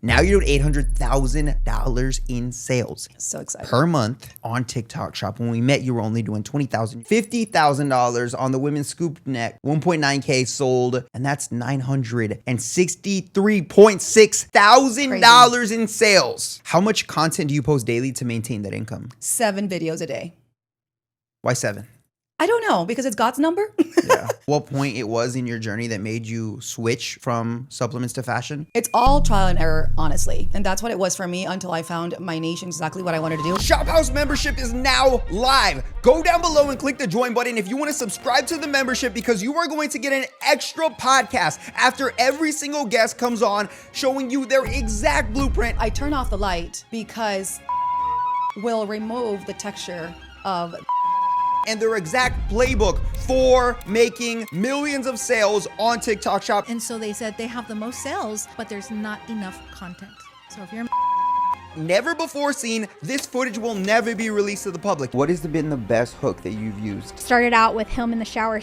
Now you're doing $800,000 in sales. So excited. Per month on TikTok Shop. When we met, you were only doing $20,000. $50,000 on the Women's Scoop Neck. 1.9K sold, and that's $963.6 thousand in sales. How much content do you post daily to maintain that income? 7 videos a day. Why 7? I don't know, because it's God's number. Yeah. What point it was in your journey that made you switch from supplements to fashion? It's all trial and error, honestly. And that's what it was for me until I found my niche and exactly what I wanted to do. Shophouse membership is now live. Go down below and click the join button if you want to subscribe to the membership, because you are going to get an extra podcast after every single guest comes on showing you their exact blueprint. I turn off the light because will remove the texture of and their exact playbook for making millions of sales on TikTok Shop. And so they said they have the most sales, but there's not enough content. So if you're never before seen, this footage will never be released to the public. What has been the best hook that you've used? Started out with him in the shower.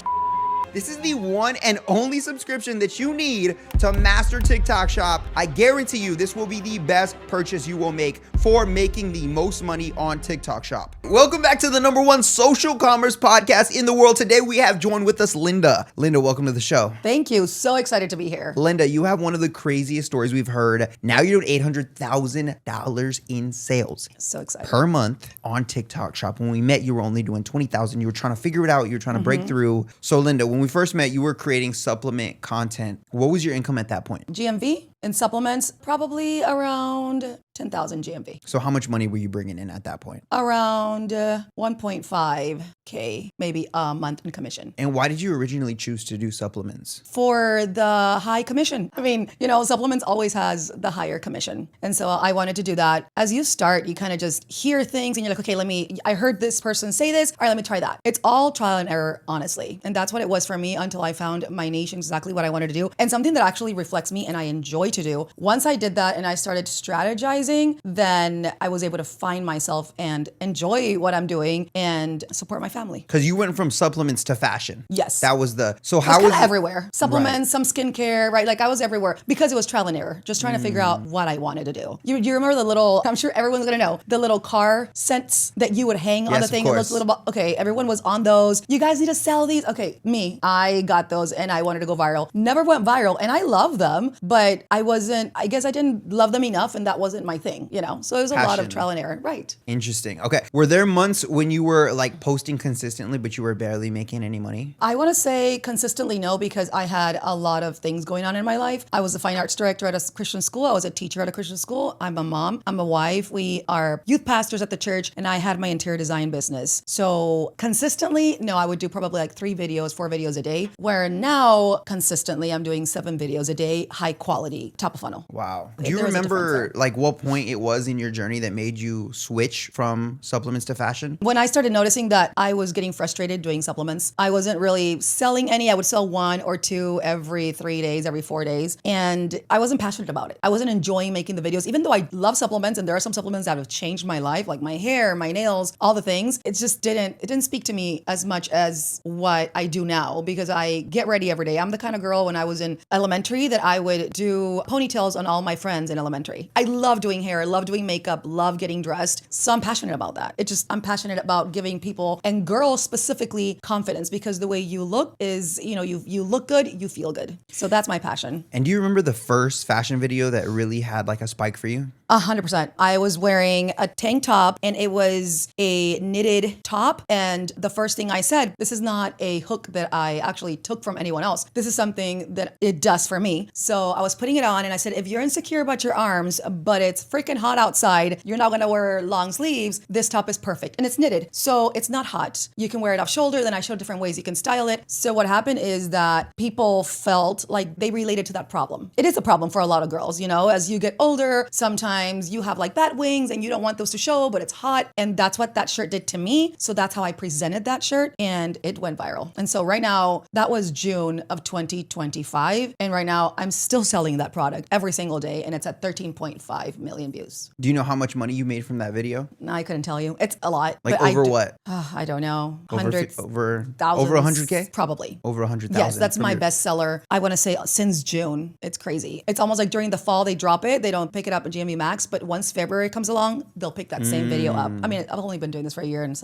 This is the one and only subscription that you need to master TikTok Shop. I guarantee you this will be the best purchase you will make for making the most money on TikTok Shop. Welcome back to the #1 social commerce podcast in the world. Today we have joined with us Linda. Linda, welcome to the show. Thank you. So excited to be here. Linda, you have one of the craziest stories we've heard. Now you're doing $800,000 in sales. So excited. Per month on TikTok Shop. When we met, you were only doing $20,000. You were trying to figure it out. You were trying to break through. So Linda, when we first met, you were creating supplement content. What was your income at that point? GMV in supplements, probably around 10,000 GMV. So how much money were you bringing in at that point? Around 1.5K, maybe a month in commission. And why did you originally choose to do supplements? For the high commission. I mean, you know, supplements always has the higher commission. And so I wanted to do that. As you start, you kind of just hear things and you're like, okay, I heard this person say this. All right, let me try that. It's all trial and error, honestly. And that's what it was for me until I found my niche and exactly what I wanted to do. And something that actually reflects me and I enjoy to do. Once I did that and I started strategizing, then I was able to find myself and enjoy what I'm doing and support my family. Because you went from supplements to fashion. Yes. That was so how was it? Everywhere. Supplements, some skincare, right? Like I was everywhere because it was trial and error, just trying to figure out what I wanted to do. You remember the little, I'm sure everyone's gonna know, the little car scents that you would hang on the thing. Of course. Okay, everyone was on those. You guys need to sell these. Okay, I got those and I wanted to go viral. Never went viral and I love them, but I guess I didn't love them enough and that wasn't my thing, you know? So it was a lot of trial and error. Right. Interesting. Okay. Were there months when you were like posting consistently, but you were barely making any money? I want to say consistently no, because I had a lot of things going on in my life. I was a fine arts director at a Christian school. I was a teacher at a Christian school. I'm a mom. I'm a wife. We are youth pastors at the church, and I had my interior design business. So consistently, no, I would do probably like 4 videos a day, where now consistently I'm doing 7 videos a day, high quality, top of funnel. Wow. Do you remember like what point it was in your journey that made you switch from supplements to fashion? When I started noticing that I was getting frustrated doing supplements, I wasn't really selling any. I would sell 1 or 2 every 3 days, every 4 days. And I wasn't passionate about it. I wasn't enjoying making the videos, even though I love supplements and there are some supplements that have changed my life, like my hair, my nails, all the things. It just didn't speak to me as much as what I do now, because I get ready every day. I'm the kind of girl when I was in elementary that I would do ponytails on all my friends in elementary. I love doing hair, I love doing makeup, love getting dressed. So I'm passionate about that. I'm passionate about giving people, and girls specifically, confidence, because the way you look is, you know, you look good, you feel good. So that's my passion. And do you remember the first fashion video that really had like a spike for you? 100%. I was wearing a tank top and it was a knitted top. And the first thing I said, this is not a hook that I actually took from anyone else. This is something that it does for me. So I was putting it on and I said, if you're insecure about your arms, but it's freaking hot outside, you're not gonna wear long sleeves, this top is perfect. And it's knitted, so it's not hot. You can wear it off shoulder. Then I showed different ways you can style it. So what happened is that people felt like they related to that problem. It is a problem for a lot of girls, you know, as you get older, sometimes times you have like bat wings and you don't want those to show, but it's hot. And that's what that shirt did to me. So that's how I presented that shirt and it went viral. And so right now, that was June of 2025. And right now I'm still selling that product every single day. And it's at 13.5 million views. Do you know how much money you made from that video? No, I couldn't tell you. It's a lot. Like but over what? I don't know. Over Hundreds, over thousands. over 100K? Probably. Over 100,000. Yes, that's my bestseller. I want to say since June. It's crazy. It's almost like during the fall they drop it. They don't pick it up at GMV Max, but once February comes along, they'll pick that same video up. I mean, I've only been doing this for a year and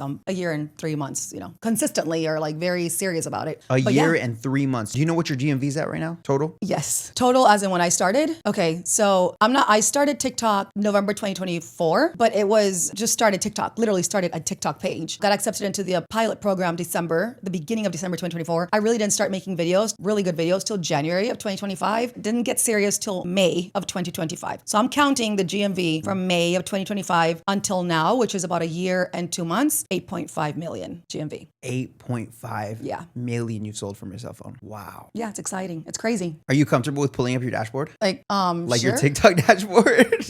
3 months, consistently or like very serious about it. A But year yeah. and 3 months. Do you know what your GMV's at right now? Total? Yes. Total as in when I started. Okay. So I started TikTok November 2024, but it was just started TikTok, literally started a TikTok page. Got accepted into the pilot program the beginning of December 2024. I really didn't start making videos, really good videos till January of 2025. Didn't get serious till May of 2025. So I'm counting the GMV from May of 2025 until now, which is about a year and 2 months, 8.5 million GMV. 8.5 million you've sold from your cell phone. Wow. Yeah, it's exciting. It's crazy. Are you comfortable with pulling up your dashboard? Like Like your sure. TikTok dashboard?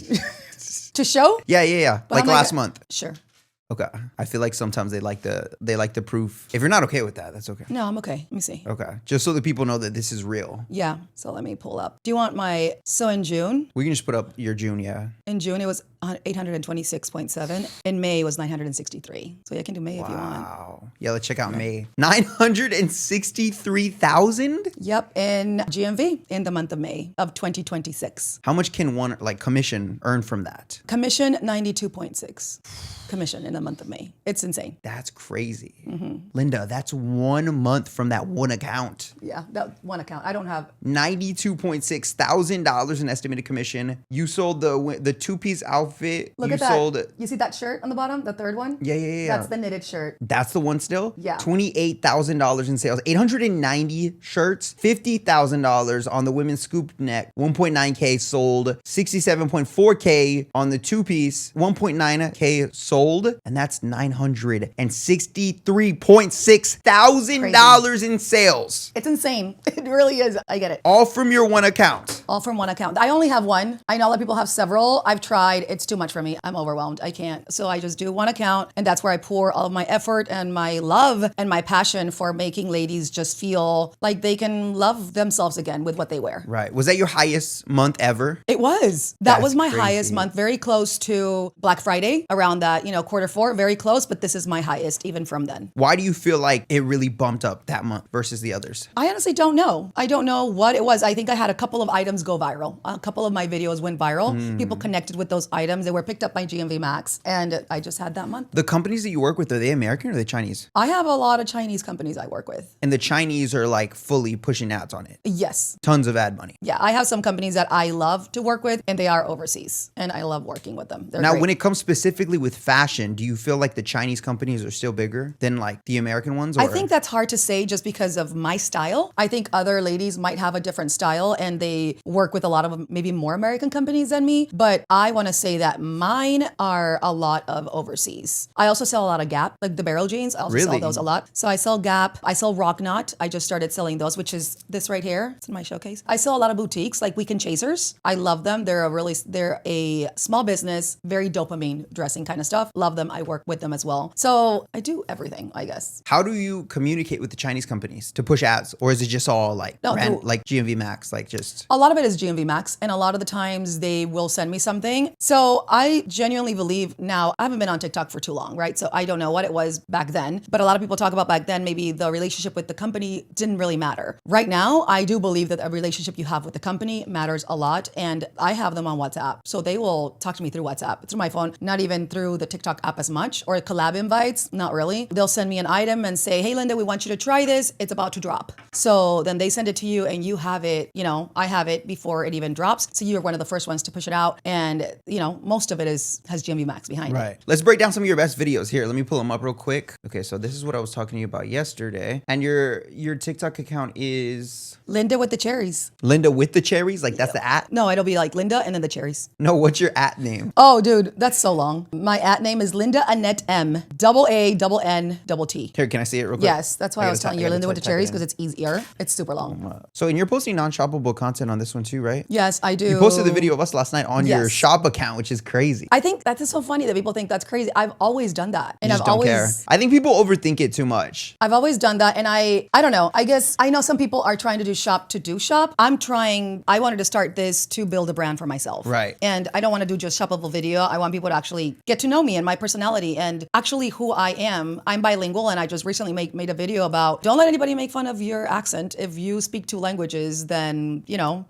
To show? Yeah. But Like I'm last month. Sure. Okay. I feel like sometimes they like the proof. If you're not okay with that, that's okay. No, I'm okay. Let me see. Okay. Just so that people know that this is real. Yeah. So let me pull up. Do you want so in June? We can just put up your June, yeah. In June, it was 826.7. In May, it was 963. So you can do May if you want. Wow. Yeah, let's check out May. 963,000? Yep. In GMV in the month of May of 2026. How much can one commission earn from that? Commission 92.6. Commission in the month of May. It's insane. That's crazy. Mm-hmm. Linda, that's 1 month from that one account. Yeah, that one account. I don't have. $92.6 thousand in estimated commission. You sold the two-piece outfit. Look you at that. sold You see that shirt on the bottom? The third one? Yeah. That's the knitted shirt. That's the one still? Yeah. $28,000 in sales. 890 shirts, $50,000 on the women's scoop neck. 1.9K sold. 67.4K on the two-piece. 1.9K sold. And that's $963.6 thousand in sales. It's insane. It really is. I get it. All from your one account. All from one account. I only have one. I know a lot of people have several. I've tried. It's too much for me. I'm overwhelmed. I can't. So I just do one account, and that's where I pour all of my effort and my love and my passion for making ladies just feel like they can love themselves again with what they wear. Right. Was that your highest month ever? It was. That That's was my crazy. highest month, very close to Black Friday, around that, Q4, very close, but this is my highest even from then. Why do you feel like it really bumped up that month versus the others? I honestly don't know. I don't know what it was. I think I had a couple of items go viral. A couple of my videos went viral. People connected with those items. They were picked up by GMV Max, and I just had that month. The companies that you work with, are they American or are they Chinese? I have a lot of Chinese companies I work with. And the Chinese are like fully pushing ads on it. Yes. Tons of ad money. Yeah, I have some companies that I love to work with, and they are overseas, and I love working with them. They're Now, great. when it comes specifically with fashion, do you feel like the Chinese companies are still bigger than like the American ones? Or? I think that's hard to say just because of my style. I think other ladies might have a different style and they work with a lot of maybe more American companies than me. But I want to say that mine are a lot of overseas. I also sell a lot of Gap, like the barrel jeans. I also sell Really? those a lot. So I sell Gap. I sell Rock Knot. I just started selling those, which is this right here. It's in my showcase. I sell a lot of boutiques like Weekend Chasers. I love them. They're a small business, very dopamine dressing kind of stuff. Love them. I work with them as well. So I do everything, I guess. How do you communicate with the Chinese companies to push ads? Or is it just all like, No, like GMV Max, like just... A lot of it is GMV Max, and a lot of the times they will send me something. So I genuinely believe now, I haven't been on TikTok for too long, right? So I don't know what it was back then, but a lot of people talk about back then, maybe the relationship with the company didn't really matter. Right now, I do believe that a relationship you have with the company matters a lot, and I have them on WhatsApp. So they will talk to me through WhatsApp, through my phone, not even through the TikTok app as much, or collab invites, not really. They'll send me an item and say, hey, Linda, we want you to try this. It's about to drop. So then they send it to you and you have it, I have it before it even drops. So you're one of the first ones to push it out. And, most of it has GMV Max behind it. Right. Let's break down some of your best videos here. Let me pull them up real quick. Okay, so this is what I was talking to you about yesterday. And your TikTok account is... Linda with the cherries. Linda with the cherries? Like that's the at? No, it'll be like Linda and then the cherries. No, what's your at name? Oh, dude, that's so long. My at name is Linda Linda Annette M. Double A, double N, double T. Here, can I see it real quick? Yes, that's why I was telling you Linda with the cherries because it's. it's easier. It's super long. So, and you're posting non-shoppable content on this one too, right? Yes, I do. You posted the video of us last night on your Yes. shop account, which is crazy. I think that is so funny that people think that's crazy. I've always done that. And You just I've don't always care. I think people overthink it too much. I've always done that, and I don't know. I guess I know some people are trying to do shop to do shop. I wanted to start this to build a brand for myself. Right. And I don't want to do just shoppable video. I want people to actually get to know me and my personality and actually who I am. I'm bilingual, and I just recently made a video about don't let anybody make fun of your accent. If you speak two languages, then,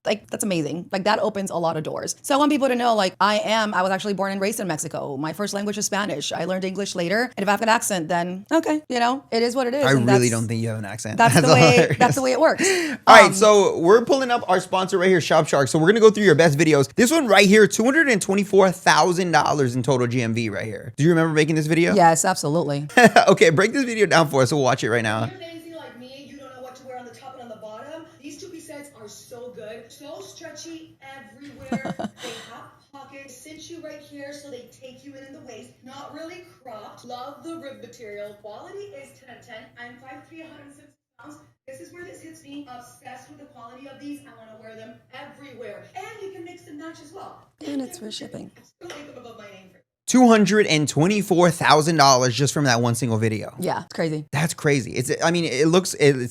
like that's amazing. Like that opens a lot of doors. So I want people to know, like I was actually born and raised in Mexico. My first language is Spanish. I learned English later. And if I have an accent, then okay, it is what it is. I And really that's- don't think you have an accent. That's the way. That's the way it works. All right, so we're pulling up our sponsor right here, Shop Shark. So we're gonna go through your best videos. This one right here, $224,000 in total GMV right here. Do you remember making this video? Yes, absolutely. Okay, break this video down for us. We'll watch it right now. You're amazing like me, you don't know what to wear on the top and on the bottom. These two-piece sets are so good, so stretchy everywhere. They have pockets, cinch you right here so they take you in the waist. Not really cropped. Love the rib material. Quality is 10 out of 10. I'm 5'3", 160 pounds. This is where this hits me. Obsessed with the quality of these. I want to wear them everywhere. And you can mix and match as well. And it's for shipping. Still link them above my name. $224,000 just from that one single video. Yeah, it's crazy. That's crazy. It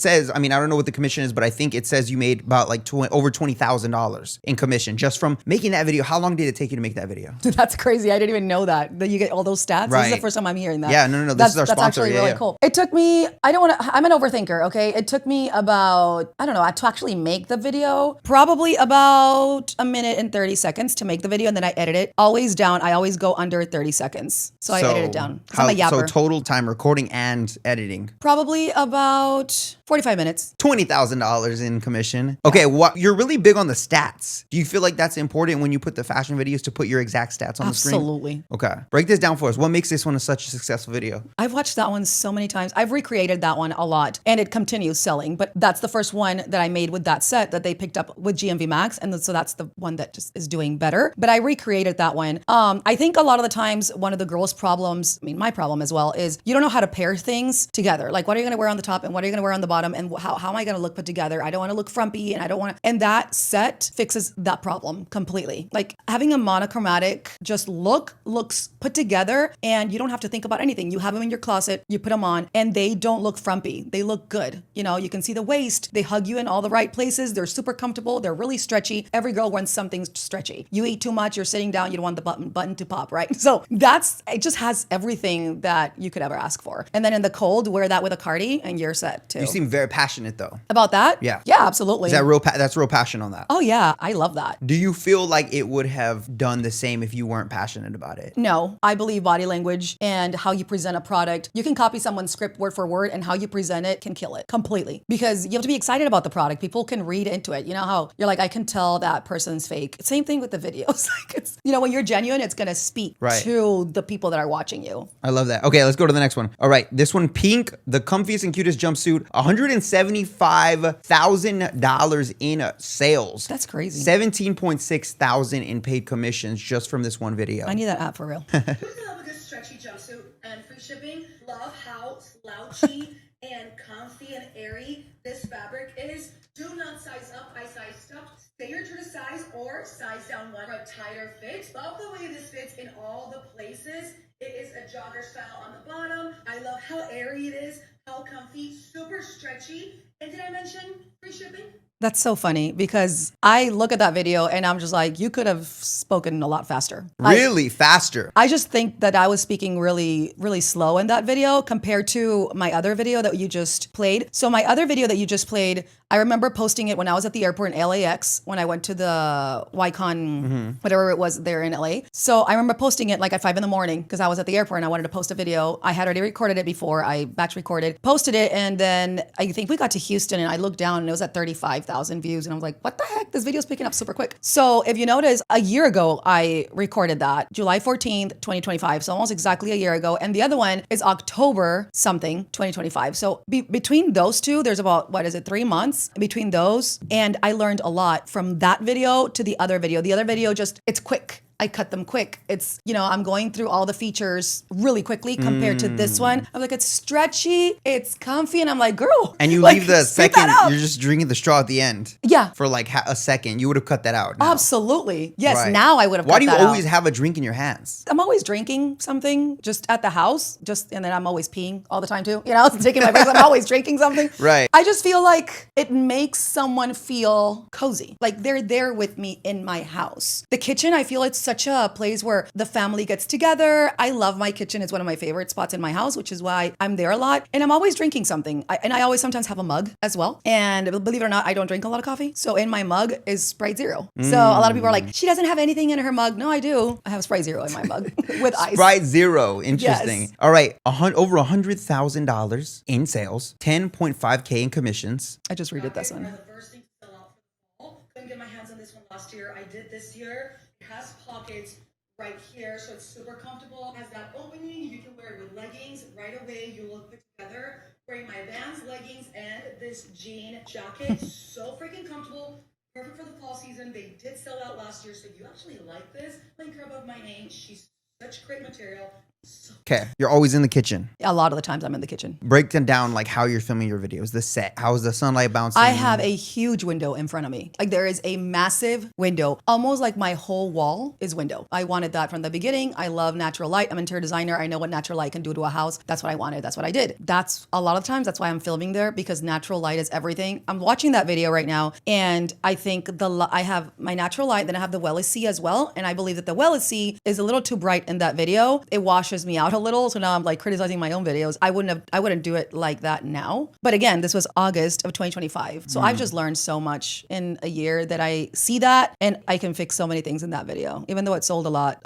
says, I don't know what the commission is, but I think it says you made about like over $20,000 in commission just from making that video. How long did it take you to make that video? That's crazy. I didn't even know that you get all those stats. This is the Right. first time I'm hearing that. Yeah, no. This That's is our sponsor. That's actually Yeah, really yeah. cool. It took me, I'm an overthinker, okay? It took me about, to actually make the video, probably about a minute and 30 seconds to make the video, and then I edit it. Always down. I always go under 30 seconds. So I edit it down. 'Cause I'm a So yapper. total time recording and editing. Probably about 45 minutes. $20,000 in commission. Okay, you're really big on the stats. Do you feel like that's important when you put the fashion videos to put your exact stats on the screen? Absolutely. Okay, break this down for us. What makes this one such a successful video? I've watched that one so many times. I've recreated that one a lot, and it continues selling. But that's the first one that I made with that set that they picked up with GMV Max, and so that's the one that just is doing better. But I recreated that one. I think a lot of the times one of the girls' problems, my problem as well, is you don't know how to pair things together. Like, what are you going to wear on the top, and what are you going to wear on the bottom, and how am I going to look put together? I don't want to look frumpy, and I don't want to. And that set fixes that problem completely. Like having a monochromatic just looks put together, and you don't have to think about anything. You have them in your closet, you put them on, and they don't look frumpy. They look good. You can see the waist. They hug you in all the right places. They're super comfortable. They're really stretchy. Every girl wants something stretchy. You eat too much, you're sitting down, you don't want the button to pop, right? So it just has everything that you could ever ask for. And then in the cold, wear that with a cardi, and you're set too. You seem very passionate though. About that? Yeah. Yeah, absolutely. Is that that's real passion on that? Oh yeah, I love that. Do you feel like it would have done the same if you weren't passionate about it? No, I believe body language and how you present a product. You can copy someone's script word for word, and how you present it can kill it completely, because you have to be excited about the product. People can read into it. You know how you're like, I can tell that person's fake. Same thing with the videos. Like it's, when you're genuine, it's going to speak Right. to the people that are watching you. I love that. Okay, let's go to the next one. All right, this one, pink, the comfiest and cutest jumpsuit, $175,000 in sales. That's crazy. 17.6 thousand in paid commissions just from this one video. I need that app for real. Who's in love with this stretchy jumpsuit and free shipping? Love how slouchy and comfy and airy this fabric is. Do not size up. I sized up. Stay your true size or size down one for a tighter fit. Love the way this fits in all the places. It is a jogger style on the bottom. I love how airy it is, how comfy, super stretchy. And did I mention free shipping? That's so funny, because I look at that video and I'm just like, you could have spoken a lot faster. Really faster. I just think that I was speaking really, really slow in that video compared to my other video that you just played. So my other video that you just played, I remember posting it when I was at the airport in LAX, when I went to the YCon, whatever it was there in LA. So I remember posting it like at 5 a.m. because I was at the airport and I wanted to post a video. I had already recorded it before. I batch recorded, posted it, and then I think we got to Houston and I looked down and it was at 35,000 views. And I was like, what the heck? This video's picking up super quick. So if you notice, a year ago, I recorded that, July 14th, 2025. So almost exactly a year ago. And the other one is October something, 2025. So between those two, there's about, 3 months between those. And I learned a lot from that video to the other video. The other video it's quick. I cut them quick. It's, I'm going through all the features really quickly compared to this one. I'm like, it's stretchy, it's comfy, and I'm like, girl. And you like, leave the speed second, that up. you're just drinking the straw at the end. Yeah. For like a second. You would have cut that out. now. Absolutely. Yes, Right. now I would have Why cut do you that always out. have a drink in your hands? I'm always drinking something just at the house, and then I'm always peeing all the time too. Taking my breaks. I'm always drinking something. Right. I just feel like it makes someone feel cozy, like they're there with me in my house. The kitchen, I feel it's such a place where the family gets together. I love my kitchen. It's one of my favorite spots in my house, which is why I'm there a lot. And I'm always drinking something. I always sometimes have a mug as well. And believe it or not, I don't drink a lot of coffee. So in my mug is Sprite Zero. So a lot of people are like, she doesn't have anything in her mug. No, I do. I have Sprite Zero in my mug with ice. Sprite Zero. Interesting. Yes. All right. Over $100,000 in sales, 10.5K in commissions. I just redid this one. The first thing to sell out for the fall. Couldn't get my hands on this one last year. I did this year. It has pockets right here, so it's super comfortable. It has that opening. You can wear it with leggings. Right away, you look put together. Wearing my Vans leggings and this jean jacket. So freaking comfortable. Perfect for the fall season. They did sell out last year, so if you actually like this, link her above my name. She's such great material. So Okay. You're always in the kitchen. A lot of the times I'm in the kitchen. Break them down like how you're filming your videos, the set. How is the sunlight bouncing? I have a huge window in front of me. Like there is a massive window, almost like my whole wall is window. I wanted that from the beginning. I love natural light. I'm an interior designer. I know what natural light can do to a house. That's what I wanted. That's what I did. That's a lot of times. That's why I'm filming there, because natural light is everything. I'm watching that video right now, and I think I have my natural light, then I have the Wella C as well. And I believe that the Wella C is a little too bright in that video. It washes me out a little. So now I'm like criticizing my own videos. I wouldn't do it like that now. But again, this was August of 2025. So I've just learned so much in a year that I see that, and I can fix so many things in that video. Even though it sold a lot,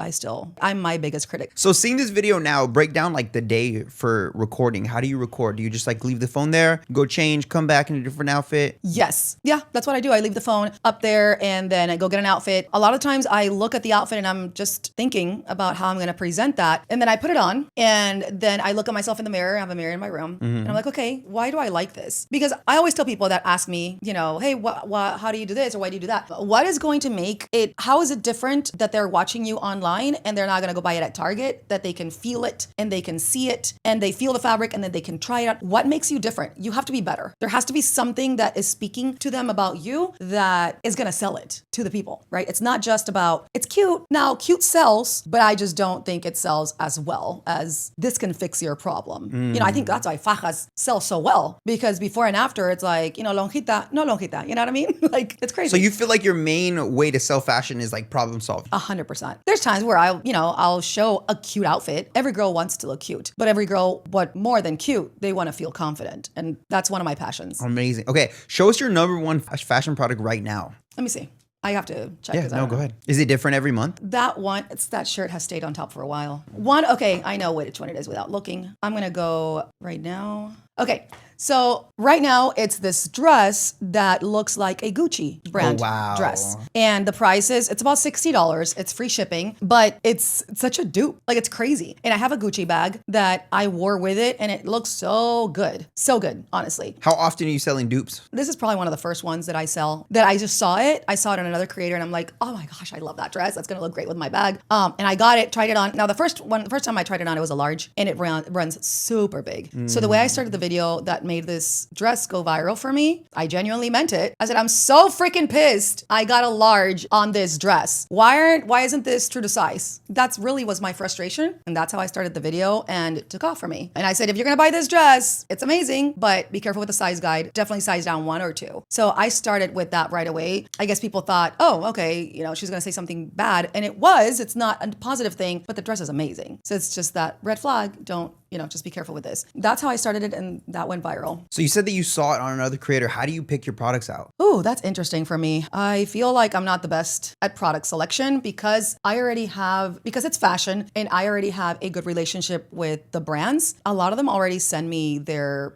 I'm my biggest critic. So seeing this video now, break down like the day for recording. How do you record? Do you just like leave the phone there, go change, come back in a different outfit? Yes. Yeah, that's what I do. I leave the phone up there and then I go get an outfit. A lot of times I look at the outfit and I'm just thinking about how I'm going to present that. And then I put it on, and then I look at myself in the mirror. I have a mirror in my room. And I'm like, okay, why do I like this? Because I always tell people that ask me, hey, how do you do this? Or why do you do that? What is going to make it, how is it different that they're watching you online and they're not going to go buy it at Target, that they can feel it and they can see it and they feel the fabric and then they can try it out? What makes you different? You have to be better. There has to be something that is speaking to them about you that is going to sell it to the people, right? It's not just about, it's cute. Now, cute sells, but I just don't think it sells as well as this can fix your problem. I think that's why fajas sell so well, because before and after, it's like, lonjita, no lonjita. You know what I mean? Like, it's crazy. So you feel like your main way to sell fashion is like problem solving? 100%. There's times where I'll show a cute outfit. Every girl wants to look cute, but every girl, what more than cute, they want to feel confident. And that's one of my passions. Amazing. Okay. Show us your number one fashion product right now. Let me see. I have to check. Yeah, 'cause I no, don't go know. ahead. Is it different every month? That shirt has stayed on top for a while. Okay, I know which one it is without looking. I'm gonna go right now. Okay, so right now it's this dress that looks like a Gucci brand dress. And the price it's about $60. It's free shipping, but it's such a dupe. Like, it's crazy. And I have a Gucci bag that I wore with it, and it looks so good. So good, honestly. How often are you selling dupes? This is probably one of the first ones that I sell, that I just saw it. I saw it on another creator and I'm like, oh my gosh, I love that dress. That's gonna look great with my bag. And I got it, tried it on. Now the first time I tried it on, it was a large, and it runs super big. So the way I started the video that made this dress go viral for me, I genuinely meant it. I said, I'm so freaking pissed I got a large on this dress. Why isn't this true to size? That's really was my frustration. And that's how I started the video, and it took off for me. And I said, if you're gonna buy this dress, it's amazing, but be careful with the size guide. Definitely size down 1 or 2. So I started with that right away. I guess people thought, oh, okay, she's gonna say something bad. And it's not a positive thing, but the dress is amazing. So it's just that red flag. Don't, just be careful with this. That's how I started it, and that went viral. So you said that you saw it on another creator. How do you pick your products out? Ooh, that's interesting for me. I feel like I'm not the best at product selection because it's fashion and I already have a good relationship with the brands. A lot of them already send me their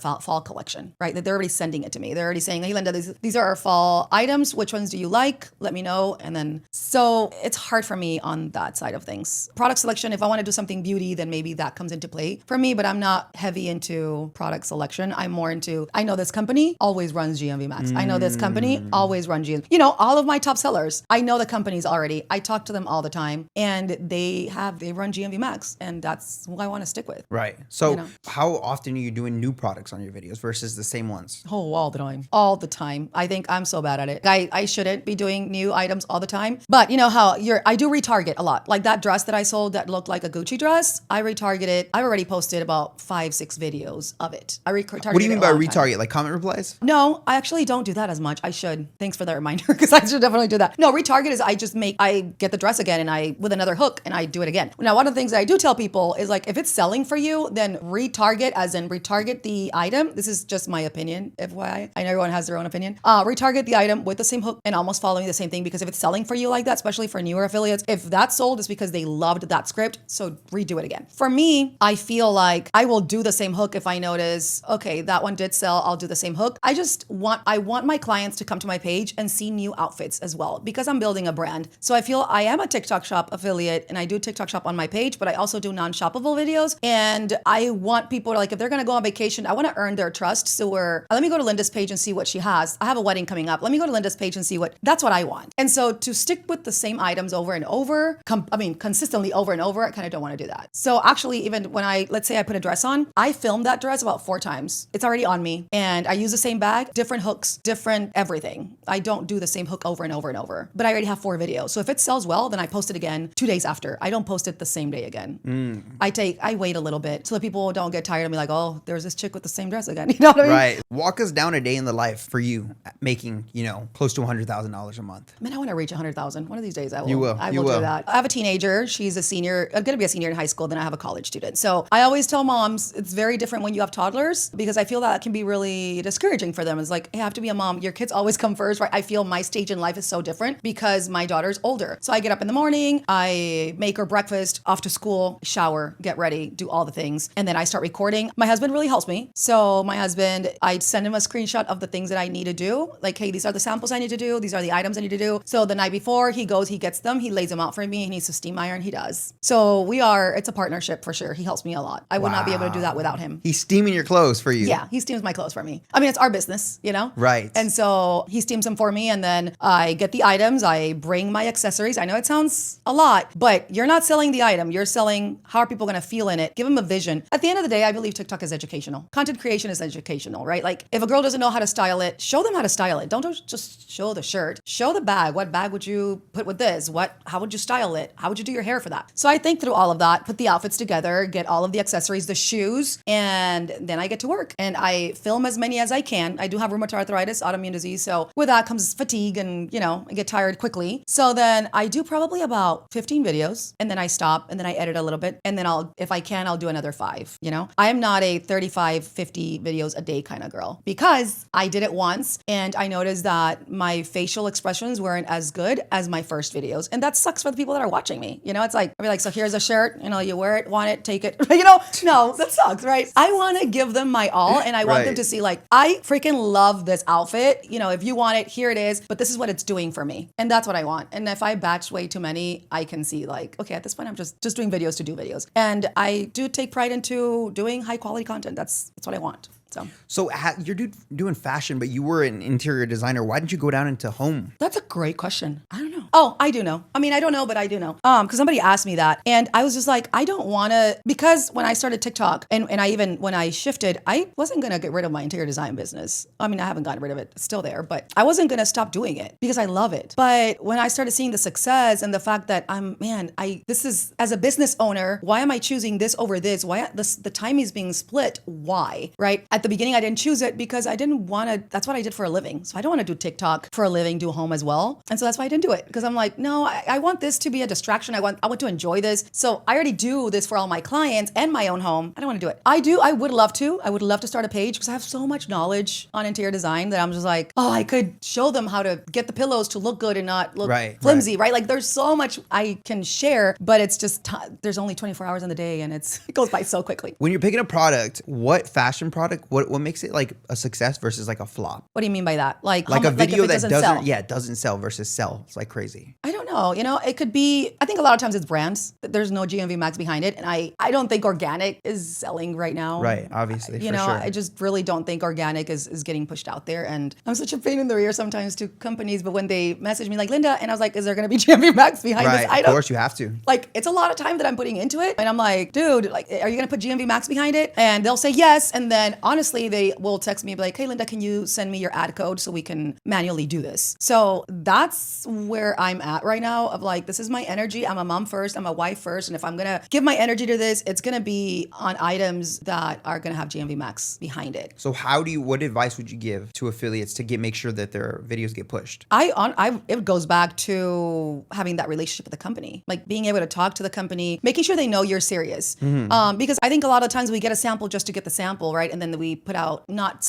fall collection, right? They're already sending it to me. They're already saying, hey, Linda, these are our fall items. Which ones do you like? Let me know. And then, so it's hard for me on that side of things. Product selection, if I want to do something beauty, then maybe that comes into play. plate for me, but I'm not heavy into product selection. I'm more into, I know this company always runs GMV Max. I know this company always runs GMV. You know, all of my top sellers, I know the companies already. I talk to them all the time and they run GMV Max, and that's who I want to stick with. Right. So You know. how often are you doing new products on your videos versus the same ones? Oh, all the time. All the time. I think I'm so bad at it. I shouldn't be doing new items all the time. But you know how I do retarget a lot. Like that dress that I sold that looked like a Gucci dress, I retargeted. I've already posted about 5-6 videos of it. I retargeted. What do you mean it by a long time. retarget? Like comment replies? No, I actually don't do that as much. I should. Thanks for that reminder, because I should definitely do that. No, retarget is I get the dress again and with another hook and I do it again. Now, one of the things that I do tell people is like, if it's selling for you, then retarget, as in retarget the item. This is just my opinion, FYI. I know everyone has their own opinion. Retarget the item with the same hook and almost following the same thing, because if it's selling for you like that, especially for newer affiliates, if that's sold, it's because they loved that script. So redo it again. For me, I feel like I will do the same hook if I notice, okay, that one did sell, I'll do the same hook. I want my clients to come to my page and see new outfits as well, because I'm building a brand. So I feel I am a TikTok shop affiliate and I do TikTok shop on my page, but I also do non-shoppable videos. And I want people to, like, if they're going to go on vacation, I want to earn their trust. So let me go to Linda's page and see what she has. I have a wedding coming up. Let me go to Linda's page and see that's what I want. And so to stick with the same items over and over, consistently over and over, I kind of don't want to do that. So actually, even when let's say I put a dress on, I filmed that dress about 4 times. It's already on me. And I use the same bag, different hooks, different everything. I don't do the same hook over and over and over, but I already have 4 videos. So if it sells well, then I post it again 2 days after. I don't post it the same day again. I wait a little bit so that people don't get tired of me like, oh, there's this chick with the same dress again. You know what I mean? Right. Walk us down a day in the life for you making, close to $100,000 a month. Man, I want to reach 100,000. One of these days I will. You will. I You will will. do that. I have a teenager. She's a senior. I'm going to be a senior in high school. Then I have a college student. So I always tell moms it's very different when you have toddlers, because I feel that can be really discouraging for them. It's like, hey, I have to be a mom. Your kids always come first, right? I feel my stage in life is so different because my daughter's older. So I get up in the morning, I make her breakfast, off to school, shower, get ready, do all the things. And then I start recording. My husband really helps me. So my husband, I send him a screenshot of the things that I need to do. Like, hey, these are the samples I need to do. These are the items I need to do. So the night before he goes, he gets them, he lays them out for me. He needs to steam iron, he does. So it's a partnership for sure. He helps me a lot. I would not be able to do that without him. He's steaming your clothes for you. Yeah, he steams my clothes for me. I mean, it's our business, you know? Right. And so he steams them for me, and then I get the items, I bring my accessories. I know it sounds a lot, but you're not selling the item. You're selling how are people going to feel in it. Give them a vision. At the end of the day, I believe TikTok is educational. Content creation is educational, right? Like if a girl doesn't know how to style it, show them how to style it. Don't just show the shirt. Show the bag. What bag would you put with this? How would you style it? How would you do your hair for that? So I think through all of that, put the outfits together, get all of the accessories, the shoes, and then I get to work. And I film as many as I can. I do have rheumatoid arthritis, autoimmune disease. So with that comes fatigue and, I get tired quickly. So then I do probably about 15 videos, and then I stop, and then I edit a little bit. And then if I can, I'll do another 5, I am not a 35, 50 videos a day kind of girl, because I did it once and I noticed that my facial expressions weren't as good as my first videos. And that sucks for the people that are watching me. It's like, I'll be like, so here's a shirt, you wear it, want it, take it. No, that sucks, right? I want to give them my all, and I want them Right. to see like, I freaking love this outfit. If you want it, here it is, but this is what it's doing for me. And that's what I want. And if I batch way too many, I can see like, okay, at this point, I'm just doing videos to do videos. And I do take pride into doing high quality content. That's what I want. So you're doing fashion, but you were an interior designer. Why didn't you go down into home? That's a great question. I don't know. Oh, I do know. I mean, I don't know, but I do know. Because somebody asked me that, and I was just like, I don't want to, because when I started TikTok, and when I shifted, I wasn't going to get rid of my interior design business. I mean, I haven't gotten rid of it. It's still there, but I wasn't going to stop doing it because I love it. But when I started seeing the success and the fact that this is, as a business owner, why am I choosing this over this? Why the time is being split? Why? Right? At the beginning, I didn't choose it because I didn't want to, that's what I did for a living. So I don't want to do TikTok for a living, do home as well. And so that's why I didn't do it, because I'm like, no, I want this to be a distraction. I want to enjoy this. So I already do this for all my clients and my own home. I don't want to do it. I would love to. I would love to start a page because I have so much knowledge on interior design that I'm just like, oh, I could show them how to get the pillows to look good and not look flimsy, right? Like there's so much I can share, but it's just, there's only 24 hours in the day and it goes by so quickly. When you're picking a product, what fashion product what makes it like a success versus like a flop? What do you mean by that? Like Like how a mu- like if video it that sell? doesn't sell versus sell. It's like crazy. I don't know. You know, it could be, I think a lot of times it's brands. There's no GMV max behind it. And I don't think organic is selling right now. Right, obviously, You for know, sure. I just really don't think organic is getting pushed out there. And I'm such a pain in the ear sometimes to companies. But when they message me like, Linda, and I was like, is there going to be GMV max behind Right, this of item? course you have to. Like, it's a lot of time that I'm putting into it. And I'm like, dude, like, are you going to put GMV max behind it? And they'll say yes. And then honestly, they will text me like, hey, Linda, can you send me your ad code so we can manually do this? So that's where I'm at right now of like, this is my energy. I'm a mom first. I'm a wife first. And if I'm going to give my energy to this, it's going to be on items that are going to have GMV max behind it. So what advice would you give to affiliates to make sure that their videos get pushed? It goes back to having that relationship with the company, like being able to talk to the company, making sure they know you're serious. Because I think a lot of times we get a sample just to get the sample, right? And then we put out not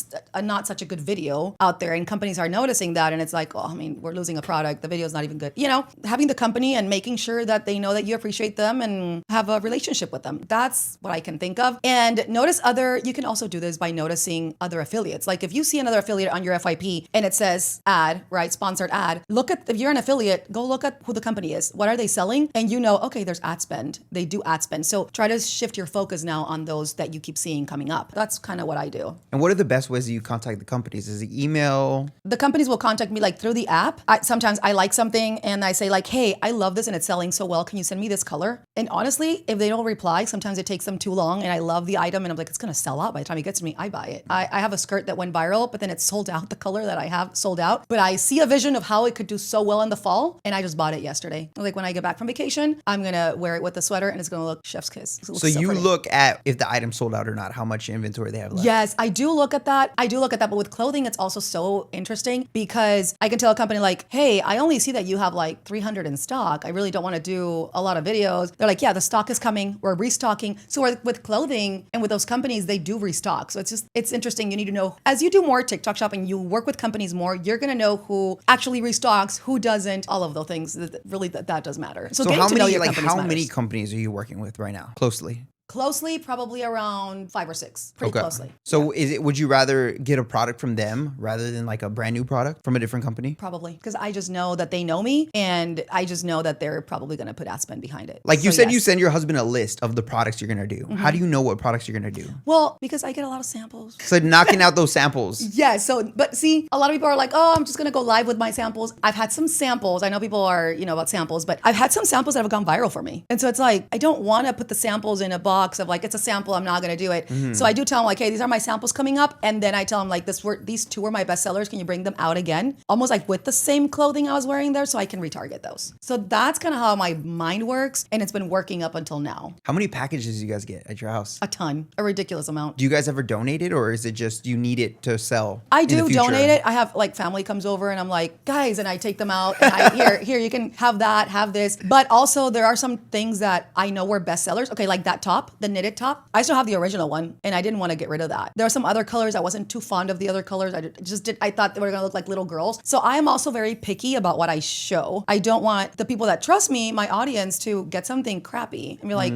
such a good video out there, and companies are noticing that, and it's like, oh, I mean, we're losing a product. The video's not even good. You know, having the company and making sure that they know that you appreciate them and have a relationship with them. That's what I can think of. And you can also do this by noticing other affiliates. Like if you see another affiliate on your FYP and it says ad, right? Sponsored ad, if you're an affiliate, go look at who the company is. What are they selling? And you know, okay, there's ad spend. They do ad spend. So try to shift your focus now on those that you keep seeing coming up. That's kind of what I do. And what are the best ways that you contact the companies? Is it email? The companies will contact me like through the app. Sometimes I like something and I say like, hey, I love this and it's selling so well. Can you send me this color? And honestly, if they don't reply, sometimes it takes them too long and I love the item and I'm like, it's going to sell out by the time it gets to me. I buy it. I have a skirt that went viral, but then it's sold out. The color that I have sold out. But I see a vision of how it could do so well in the fall and I just bought it yesterday. Like when I get back from vacation, I'm going to wear it with the sweater and it's going to look chef's kiss. So you pretty. look at if the item sold out or not, how much inventory they have left. Yes, I do look at that. But with clothing, it's also so interesting because I can tell a company like, hey, I only see that you have like 300 in stock. I really don't want to do a lot of videos. They're like, yeah, the stock is coming. We're restocking. So with clothing and with those companies, they do restock. So it's interesting. You need to know, as you do more TikTok shop and you work with companies more, you're going to know who actually restocks, who doesn't, all of those things. That does matter. So getting to know your companies how matters. many companies are you working with right now closely? Closely, probably around 5 or 6. Pretty closely. So would you rather get a product from them rather than like a brand new product from a different company? Probably, because I just know that they know me and I just know that they're probably going to put ad spend behind it. Like you So said, yes. you send your husband a list of the products you're going to do. How do you know what products you're going to do? Well, because I get a lot of samples. So knocking out those samples. Yeah, but see, a lot of people are like, oh, I'm just going to go live with my samples. I've had some samples. I know people are, about samples, but I've had some samples that have gone viral for me. And so it's like, I don't want to put the samples in a box of like, it's a sample, I'm not going to do it. So I do tell them like, hey, these are my samples coming up. And then I tell them like, these 2 were my best sellers. Can you bring them out again? Almost like with the same clothing I was wearing there so I can retarget those. So that's kind of how my mind works. And it's been working up until now. How many packages do you guys get at your house? A ton, a ridiculous amount. Do you guys ever donate it or is it just you need it to sell? I in the do future? donate it. I have like family comes over and I'm like, guys, and I take them out and here, you can have that, have this. But also there are some things that I know were best sellers. Okay, like that top, the knitted top. I still have the original one and I didn't want to get rid of that. There are some other colors. I wasn't too fond of the other colors. I thought they were going to look like little girls. So I am also very picky about what I show. I don't want the people that trust me, my audience, to get something crappy and be like,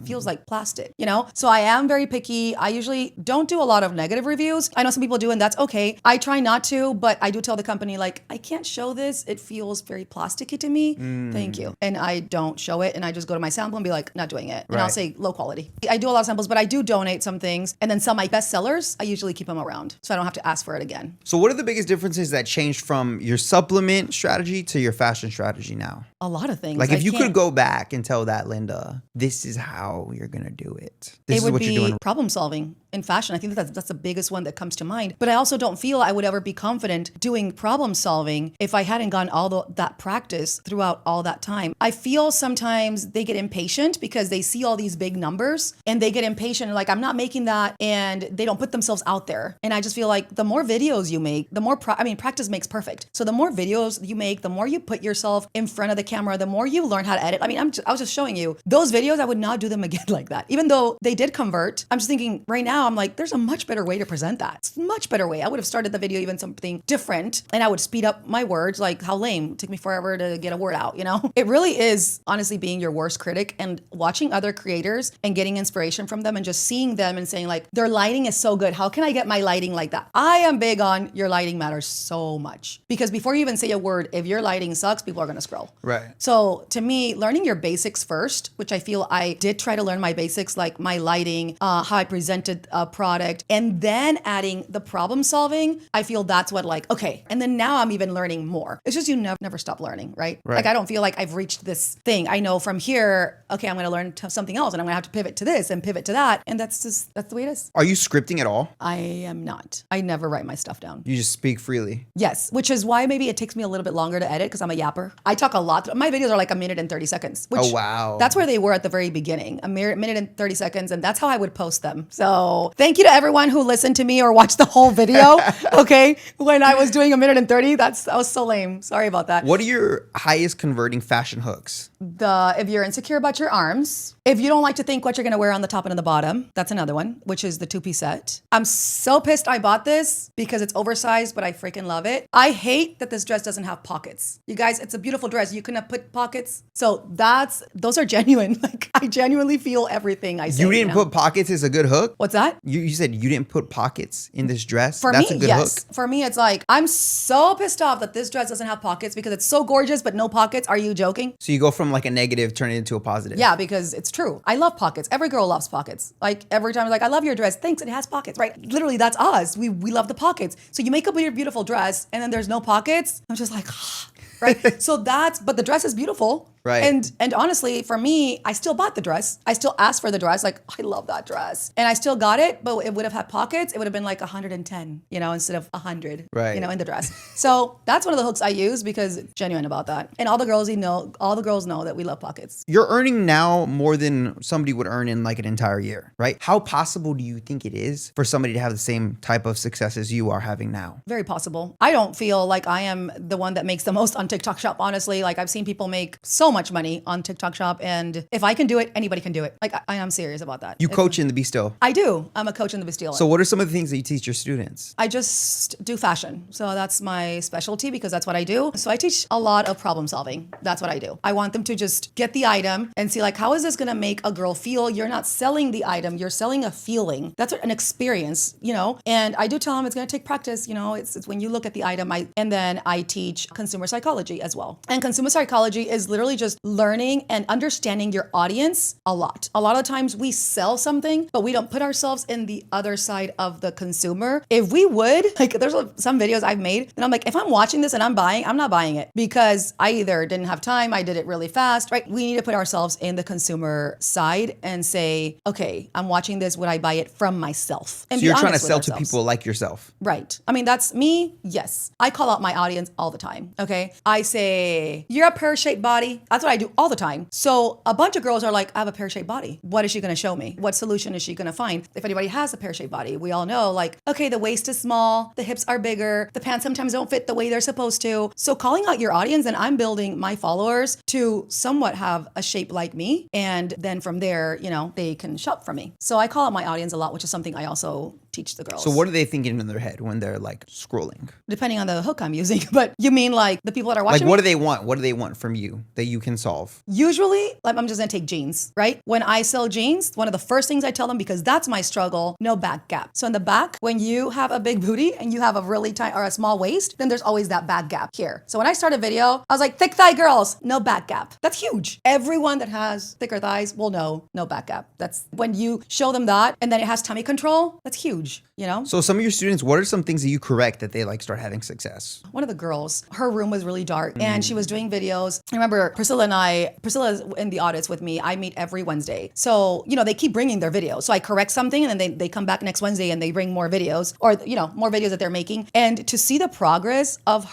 feels like plastic, So I am very picky. I usually don't do a lot of negative reviews. I know some people do and that's okay. I try not to, but I do tell the company like, I can't show this. It feels very plasticky to me. Thank you. And I don't show it and I just go to my sample and be like, not doing it. And I'll Right. say low quality. I do a lot of samples, but I do donate some things. And then some of my best sellers, I usually keep them around so I don't have to ask for it again. So what are the biggest differences that changed from your supplement strategy to your fashion strategy now? A lot of things. Like if I you can't- could go back and tell that Linda, this is how you're going to do it. This it is would what be you're doing. problem solving in fashion. I think that's the biggest one that comes to mind. But I also don't feel I would ever be confident doing problem solving if I hadn't gone that practice throughout all that time. I feel sometimes they get impatient because they see all these big numbers and they get impatient. Like I'm not making that and they don't put themselves out there. And I just feel like the more videos you make, the more, practice makes perfect. So the more videos you make, the more you put yourself in front of the camera, the more you learn how to edit. I was just showing you those videos. I would not do them again like that. Even though they did convert, I'm just thinking right now, now I'm like, there's a much better way to present that. It's a much better way. I would have started the video even something different, and I would speed up my words. Like, how lame. It took me forever to get a word out, you know? It really is honestly being your worst critic and watching other creators and getting inspiration from them and just seeing them and saying like, their lighting is so good. How can I get my lighting like that? I am big on your lighting matters so much, because before you even say a word, if your lighting sucks, people are going to scroll. Right. So to me, learning your basics first, which I feel I did try to learn my basics, like my lighting, how I presented a product, and then adding the problem solving, I feel that's what like, okay. And then now I'm even learning more. It's just you never stop learning, right? Like I don't feel like I've reached this thing. I know from here, okay, I'm going to learn something else and I'm going to have to pivot to this and pivot to that. And that's the way it is. Are you scripting at all? I am not. I never write my stuff down. You just speak freely. Yes, which is why maybe it takes me a little bit longer to edit because I'm a yapper. I talk a lot. My videos are like 1 minute and 30 seconds. Which, oh, wow. That's where they were at the very beginning, a minute and 30 seconds. And that's how I would post them. So thank you to everyone who listened to me or watched the whole video. Okay. When I was doing 1 minute and 30, that was so lame. Sorry about that. What are your highest converting fashion hooks? If you're insecure about your arms, if you don't like to think what you're going to wear on the top and on the bottom, that's another one, which is the 2-piece set. I'm so pissed I bought this because it's oversized, but I freaking love it. I hate that this dress doesn't have pockets. You guys, it's a beautiful dress. You couldn't have put pockets. So those are genuine. Like I genuinely feel everything I say. You didn't put pockets is a good hook? What's that? You said you didn't put pockets in this dress? For That's me, a good yes. hook. For me, it's like, I'm so pissed off that this dress doesn't have pockets because it's so gorgeous, but no pockets. Are you joking? So you go from like a negative, turn it into a positive. Yeah, because it's true. I love pockets. Every girl loves pockets. Like every time I'm like, I love your dress. Thanks, it has pockets, right? Literally, that's us. We love the pockets. So you make a beautiful dress and then there's no pockets. I'm just like, right? So but the dress is beautiful. Right. And honestly, for me, I still bought the dress. I still asked for the dress. Like, I love that dress. And I still got it, but it would have had pockets. It would have been like 110, instead of 100, right. In the dress. So that's one of the hooks I use because it's genuine about that. And all the girls know that we love pockets. You're earning now more than somebody would earn in like an entire year, right? How possible do you think it is for somebody to have the same type of success as you are having now? Very possible. I don't feel like I am the one that makes the most on TikTok Shop, honestly. Like I've seen people make so much money on TikTok Shop, and if I can do it, anybody can do it. Like I am serious about that. You coach in the Be Still. I do. I'm a coach in the Be Still. So what are some of the things that you teach your students? I just do fashion. So that's my specialty because that's what I do. So I teach a lot of problem solving. That's what I do. I want them to just get the item and see like, how is this going to make a girl feel? You're not selling the item. You're selling a feeling. That's an experience, and I do tell them it's going to take practice. It's when you look at the item, and then I teach consumer psychology as well. And consumer psychology is literally just learning and understanding your audience a lot. A lot of times we sell something, but we don't put ourselves in the other side of the consumer. If we would, like there's some videos I've made and I'm like, if I'm watching this and I'm not buying it because I either didn't have time, I did it really fast, right? We need to put ourselves in the consumer side and say, okay, I'm watching this, would I buy it from myself? And so you're trying to honest with sell to ourselves. people like yourself. Right. I mean, that's me. Yes. I call out my audience all the time. Okay. I say, you're a pear-shaped body. That's what I do all the time. So a bunch of girls are like, I have a pear-shaped body. What is she going to show me? What solution is she going to find? If anybody has a pear-shaped body, we all know like, okay, the waist is small, the hips are bigger, the pants sometimes don't fit the way they're supposed to. So calling out your audience, and I'm building my followers to somewhat have a shape like me. And then from there, they can shop from me. So I call out my audience a lot, which is something I also teach the girls. So what are they thinking in their head when they're like scrolling? Depending on the hook I'm using, but you mean like the people that are watching Like what do they want? What do they want from you that you can solve? Usually, like I'm just gonna take jeans, right? When I sell jeans, one of the first things I tell them, because that's my struggle, no back gap. So in the back, when you have a big booty and you have a really tight or a small waist, then there's always that back gap here. So when I start a video, I was like, thick thigh girls, no back gap. That's huge. Everyone that has thicker thighs will know no back gap. That's when you show them that, and then it has tummy control. That's huge, So some of your students, what are some things that you correct that they like start having success? One of the girls, her room was really dark and she was doing videos. I remember Priscilla's in the audits with me. I meet every Wednesday. So, they keep bringing their videos. So I correct something and then they come back next Wednesday and they bring more videos or, more videos that they're making. And to see the progress of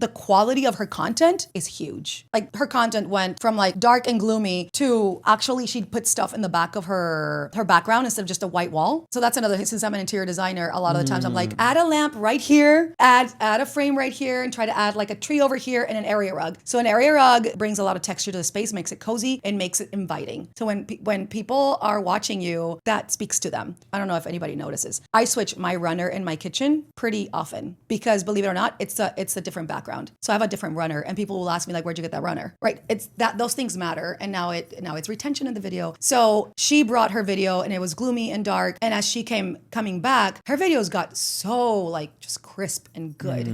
the quality of her content is huge. Like her content went from like dark and gloomy to actually she'd put stuff in the back of her background instead of just a white wall. So that's another, since I'm an interior designer, a lot of the times I'm like, add a lamp right here, add a frame right here, and try to add like a tree over here and an area rug. So an area rug brings a lot of texture to the space, makes it cozy, and makes it inviting. So when people are watching you, that speaks to them. I don't know if anybody notices. I switch my runner in my kitchen pretty often because, believe it or not, it's a different background. So I have a different runner, and people will ask me like, "Where'd you get that runner?" Right? It's that those things matter, and now it's retention in the video. So she brought her video, and it was gloomy and dark. And as she coming back, her videos got so like just crisp and good.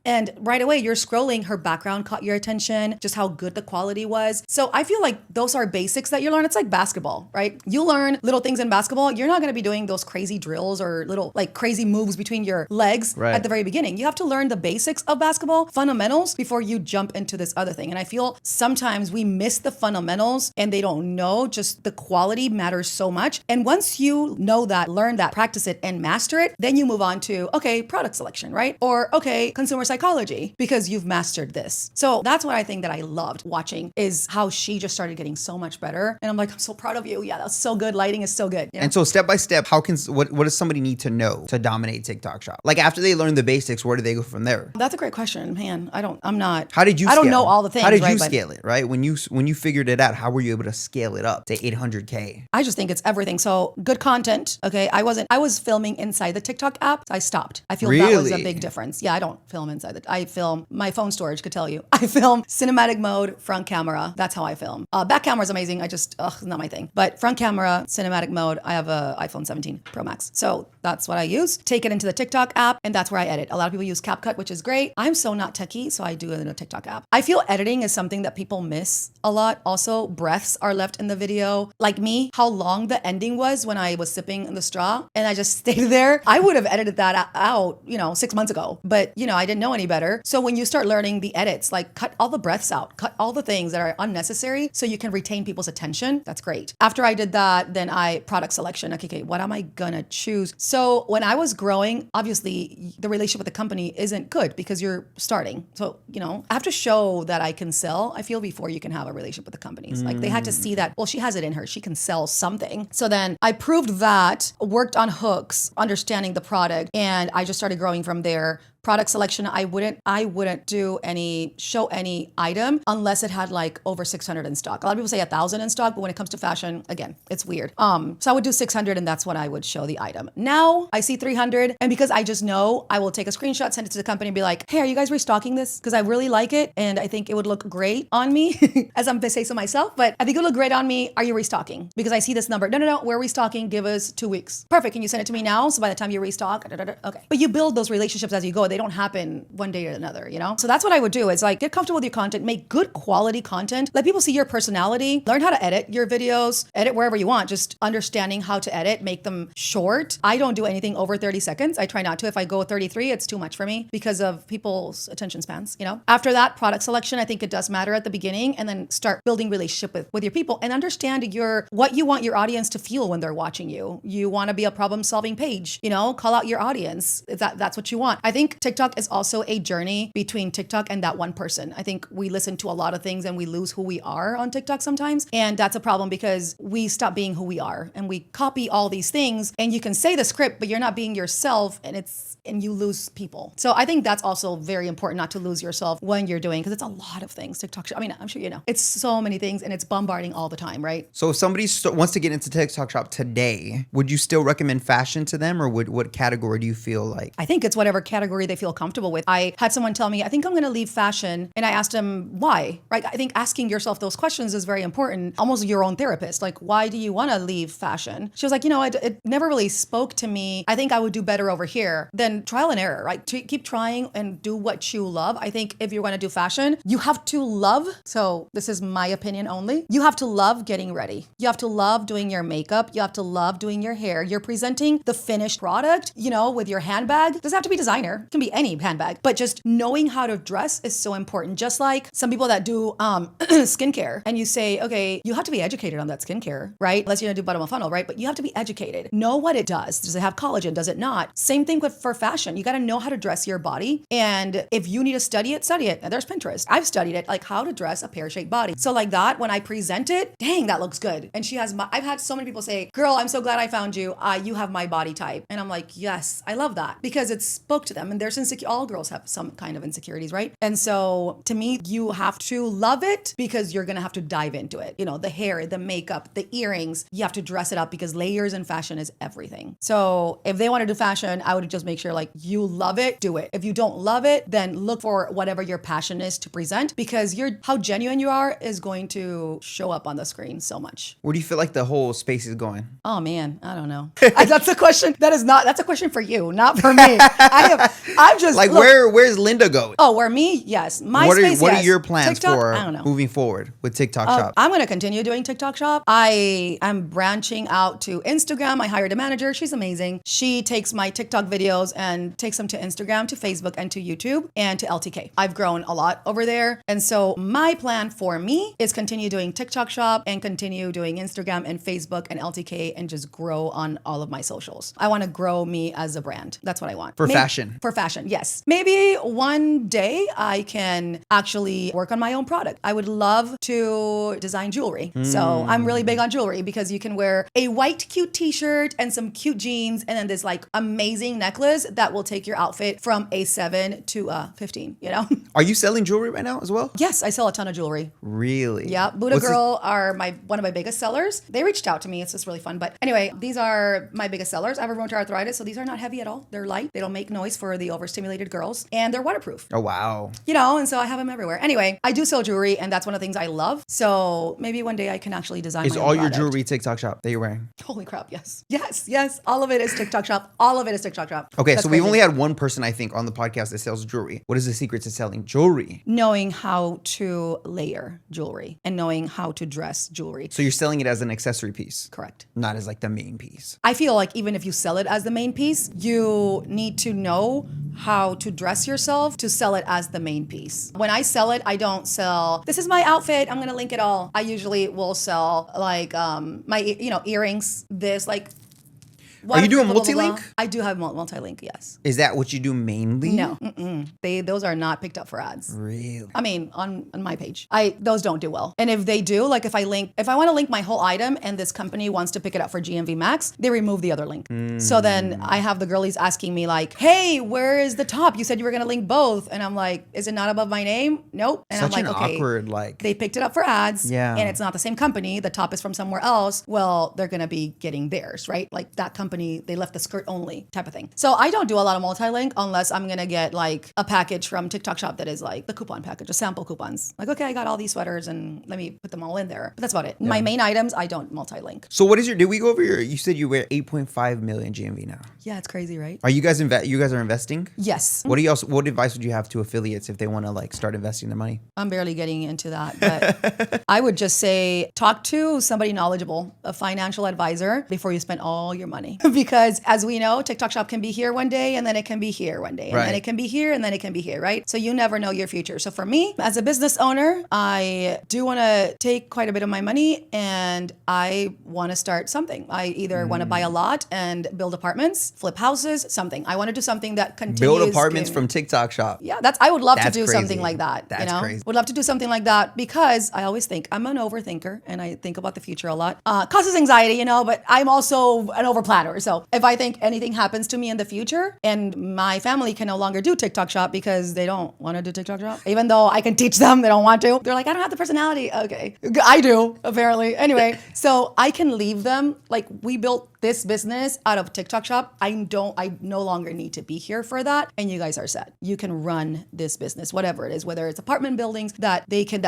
And right away, you're scrolling, her background caught your attention, just how good the quality was. So I feel like those are basics that you learn. It's like basketball, right? You learn little things in basketball. You're not going to be doing those crazy drills or little like crazy moves between your legs at the very beginning. You have to learn the basics of basketball, fundamentals, before you jump into this other thing. And I feel sometimes we miss the fundamentals and they don't know just the quality matters so much. And once you know that, learn that, practice it, and master it, then you move on to, okay, product selection, right? Or, okay, consumer psychology, because you've mastered this. So that's what I think that I loved watching, is how she just started getting so much better. And I'm like, I'm so proud of you. Yeah, that's so good. Lighting is so good. You know? And so step by step, what does somebody need to know to dominate TikTok Shop? Like after they learn the basics, where do they go from there? That's a great question, man. I'm not. How did you I don't know scale? all the things. How did right? you scale it, right? When you figured it out, how were you able to scale it up to 800K? I just think it's everything. So good content. Okay. I was filming inside the TikTok app. I stopped. I feel that was a big difference. Yeah. I don't film inside I film, my phone storage could tell you. I film cinematic mode, front camera. That's how I film. Back camera is amazing. It's not my thing. But front camera, cinematic mode, I have a iPhone 17 Pro Max. So that's what I use. Take it into the TikTok app, and that's where I edit. A lot of people use CapCut, which is great. I'm so not techie, so I do it in a TikTok app. I feel editing is something that people miss a lot. Also, breaths are left in the video. Like me, how long the ending was when I was sipping in the straw and I just stayed there. I would have edited that out, 6 months ago, but I didn't know any better. So when you start learning the edits, like cut all the breaths out, cut all the things that are unnecessary so you can retain people's attention. That's great. After I did that, then product selection. Okay, what am I gonna choose? So when I was growing, obviously the relationship with the company isn't good because you're starting. So, I have to show that I can sell, I feel, before you can have a relationship with the companies. Like they had to see that, well, she has it in her. She can sell something. So then I proved that, worked on hooks, understanding the product, and I just started growing from there. Product selection, I wouldn't show any item unless it had like over 600 in stock. A lot of people say 1,000 in stock, but when it comes to fashion, again, it's weird. So I would do 600, and that's what I would show the item. Now I see 300, and because I just know, I will take a screenshot, send it to the company, and be like, hey, are you guys restocking this? Because I really like it, and I think it would look great on me, as I'm gonna say so myself, but I think it would look great on me. Are you restocking? Because I see this number. No, we're restocking. Give us 2 weeks. Perfect. Can you send it to me now? So by the time you restock, okay. But you build those relationships as you go. They don't happen one day or another, So that's what I would do, is like get comfortable with your content, make good quality content, let people see your personality, learn how to edit your videos, edit wherever you want, just understanding how to edit, make them short. I don't do anything over 30 seconds. I try not to. If I go 33, it's too much for me because of people's attention spans, After that, product selection, I think it does matter at the beginning, and then start building relationship with your people and understand what you want your audience to feel when they're watching you. You want to be a problem-solving page, call out your audience if that's what you want. I think TikTok is also a journey between TikTok and that one person. I think we listen to a lot of things and we lose who we are on TikTok sometimes. And that's a problem because we stop being who we are and we copy all these things, and you can say the script, but you're not being yourself, and you lose people. So I think that's also very important, not to lose yourself when you're doing, because it's a lot of things. TikTok, I'm sure it's so many things, and it's bombarding all the time, right? So if somebody wants to get into TikTok Shop today, would you still recommend fashion to them, or what category do you feel like? I think it's whatever category they feel comfortable with. I had someone tell me, I think I'm going to leave fashion, and I asked them why, right? I think asking yourself those questions is very important, almost your own therapist. Like, why do you want to leave fashion? She was like, it never really spoke to me. I think I would do better over here. Then trial and error, right? Keep trying and do what you love. I think if you're going to do fashion, you have to love, so this is my opinion only, you have to love getting ready. You have to love doing your makeup. You have to love doing your hair. You're presenting the finished product, with your handbag. It doesn't have to be designer. It can can be any handbag, but just knowing how to dress is so important. Just like some people that do skincare, and you say, okay, you have to be educated on that skincare, right? Unless you're gonna do bottom of funnel, right? But you have to be educated. Know what it does. Does it have collagen? Does it not? Same thing for fashion. You got to know how to dress your body. And if you need to study it, study it. And there's Pinterest. I've studied it, like how to dress a pear-shaped body. So like that, when I present it, dang, that looks good. And I've had so many people say, girl, I'm so glad I found you. You have my body type. And I'm like, yes, I love that because it spoke to them. And there's all girls have some kind of insecurities, right? And so to me, you have to love it because you're going to have to dive into it. You know, the hair, the makeup, the earrings, you have to dress it up because layers in fashion is everything. So if they want to do fashion, I would just make sure like you love it, do it. If you don't love it, then look for whatever your passion is to present because how genuine you are is going to show up on the screen so much. Where do you feel like the whole space is going? Oh man, I don't know. That's a question. That's a question for you, not for me. I'm just like, look, where's Linda going? Oh, where me? Yes. What are yes. your plans TikTok? for I don't know. moving forward with TikTok Shop? I'm going to continue doing TikTok Shop. I am branching out to Instagram. I hired a manager. She's amazing. She takes my TikTok videos and takes them to Instagram, to Facebook, and to YouTube, and to LTK. I've grown a lot over there. And so my plan for me is continue doing TikTok Shop and continue doing Instagram and Facebook and LTK and just grow on all of my socials. I want to grow me as a brand. That's what I want. Fashion. For fashion, yes. Maybe one day I can actually work on my own product. I would love to design jewelry. So I'm really big on jewelry because you can wear a white cute t-shirt and some cute jeans and then this like amazing necklace that will take your outfit from a 7 to a 15, you know? Are you selling jewelry right now as well? Yes, I sell a ton of jewelry. Really? Yeah, Buddha Girl are one of my biggest sellers. They reached out to me. It's just really fun. But anyway, these are my biggest sellers. I have rheumatoid arthritis, so these are not heavy at all. They're light. They don't make noise for the overstimulated girls, and they're waterproof. Oh, wow. You know, and so I have them everywhere. Anyway, I do sell jewelry, and that's one of the things I love. So maybe one day I can actually design Is my own all your product. jewelry TikTok Shop that you're wearing? Holy crap, yes. Yes, yes. All of it is TikTok Shop. All of it is TikTok Shop. Okay, That's so we've crazy. only had one person, I think, on the podcast that sells jewelry. What is the secret to selling jewelry? Knowing how to layer jewelry and knowing how to dress jewelry. So you're selling it as an accessory piece? Correct. Not as like the main piece. I feel like even if you sell it as the main piece, you need to know how to dress yourself to sell it as the main piece. When I sell it, I don't sell, this is my outfit, I'm gonna link it all. I usually will sell like my earrings, this like. Are you doing multi-link? I do have multi-link, yes. Is that what you do mainly? No, those are not picked up for ads. Really? I mean, on my page, those don't do well. And if they do, like if I want to link my whole item and this company wants to pick it up for GMV Max, they remove the other link. So then I have the girlies asking me like, hey, where is the top? You said you were going to link both. And I'm like, is it not above my name? Nope. And Such I'm like, an okay, awkward like. they picked it up for ads. Yeah. And it's not the same company. The top is from somewhere else. Well, they're going to be getting theirs, right? Like that company, they left the skirt only type of thing. So I don't do a lot of multi-link unless I'm going to get like a package from TikTok Shop that is like the coupon package, a sample coupons. Like, okay, I got all these sweaters and let me put them all in there. But that's about it. Yeah. My main items, I don't multi-link. So what is did we go over you said you were 8.5 million GMV now. Yeah, it's crazy, right? Are you guys you guys are investing? Yes. What advice would you have to affiliates if they want to like start investing their money? I'm barely getting into that, but I would just say talk to somebody knowledgeable, a financial advisor, before you spend all your money. Because as we know, TikTok Shop can be here one day and then it can be here one day. And then it can be here and then it can be here, right? So you never know your future. So for me, as a business owner, I do want to take quite a bit of my money and I want to start something. I either want to buy a lot and build apartments, flip houses, something. I want to do something that continues. Build apartments from TikTok Shop. Yeah, I would love to do crazy. something like that. That's crazy. Would love to do something like that because I always think I'm an overthinker and I think about the future a lot. Causes anxiety, but I'm also an overplanner. So if I think anything happens to me in the future and my family can no longer do TikTok Shop because they don't want to do TikTok Shop, even though I can teach them, they don't want to. They're like, I don't have the personality. Okay, I do, apparently. Anyway, so I can leave them. Like we built this business out of TikTok Shop. I no longer need to be here for that. And you guys are set. You can run this business, whatever it is, whether it's apartment buildings that